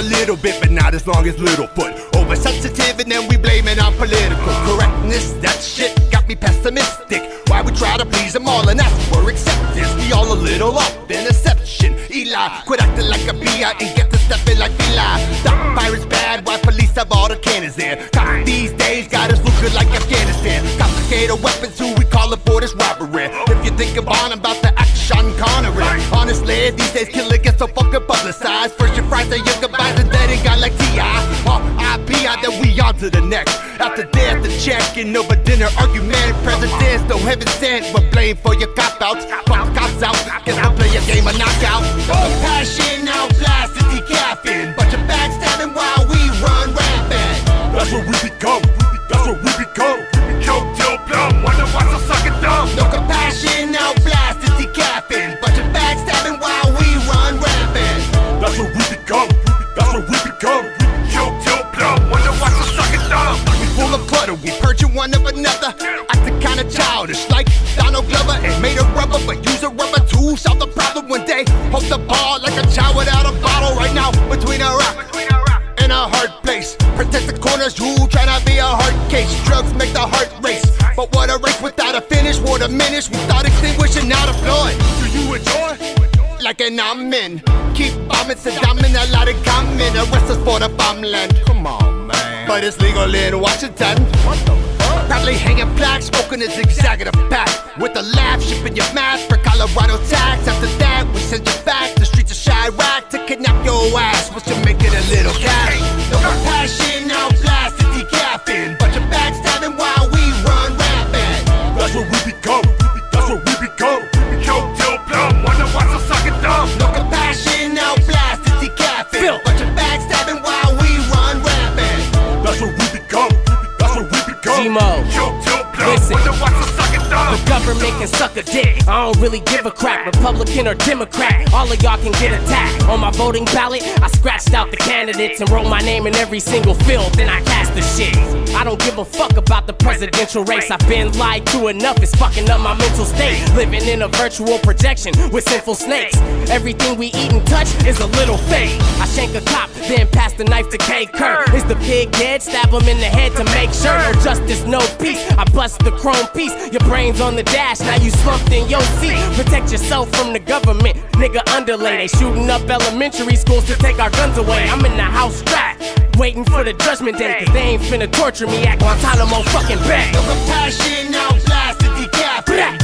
little bit, but not as long as Littlefoot. Oversensitive and then we blame it on political correctness. That shit got me pessimistic. Why we try to please them all and ask for acceptance? We all a little off in exception. Eli, quit acting like a B.I. and get to stepping like Eli. Stop pirates bad, why police have all the cannons there? Cops these days got us looking like Afghanistan. Confiscated weapons, who we call it for this robbery. If you think about the action Connery. Honestly, these days killing gets so fucking publicized. First you fry the younger buys and then it got like T.I. R.I.P. then we on to the next. After death, the checking over dinner argument. Presidents, no heaven sent, but blame for your cop-outs. Fuck the cops out, guess we'll play a game of knockout. Passion out, blasted, decaffeine. Bunch of backstabbing while we run rampant. That's what we become, that's what we become. Choke till plumb, wonder why so sucking dumb. No compassion, out blasted, decaffeine. Bunch of backstabbing while we run rampant. That's what we become, that's what we become. Choke till plumb, wonder why so sucking dumb. We full of clutter, we purging one of another. Acting kinda childish, like Donald Glover. Ain't made of rubber, but use a rubber to solve the problem one day. Hold the ball like a child without a bottle. Right now, between a rock and a hard place. Protect the corners, you tryna be a hard case. Drugs make the heart race, but what a race without a finish. War diminish, we start extinguishing, not applaud. Do you enjoy? Like an amen. Keep bombing, Saddam and a lot of common. Arrest us for the farmland. Come on, man. But it's legal in Washington. What the fuck? Proudly hanging plaques, smoking a zigzag of the pack. With a laugh, shipping your mask for Colorado tax. After that, we send you back to streets of Chirac to kidnap your ass. Once you make it a little cash. No compassion, now blasted, decaffeine. Bunch of backstabbing while we run rampant. That's what we become, that's what we become. Choke till plumb, wonder why so sucking dumb. No compassion, now blasted, decaffeine. Bunch of backstabbing while we run rampant. That's what we become, that's what we become. G-Mo. Choke till plumb, Listen. wonder why so sucking dumb. The government can suck a dick, I don't really give a crap. Republican or Democrat, all of y'all can get attacked. On my voting ballot, I scratched out the candidates and wrote my name in every single field, then I cast the shit. I don't give a fuck about the presidential race. I've been lied to enough, it's fucking up my mental state. Living in a virtual projection with sinful snakes. Everything we eat and touch is a little fake. I shank a cop, then pass the knife to K. Kerr. Is the pig dead? Stab him in the head to make sure. No justice, no peace. I bust the chrome piece. Your brain's on the dash, now you slumped in your seat. Protect yourself from the government, nigga underlay. They shooting up elementary schools to take our guns away. I'm in the house strapped, waiting for the judgment day. Cause they ain't finna torture me at Guantanamo fucking Bay. No compassion, now blasted, decaffeine.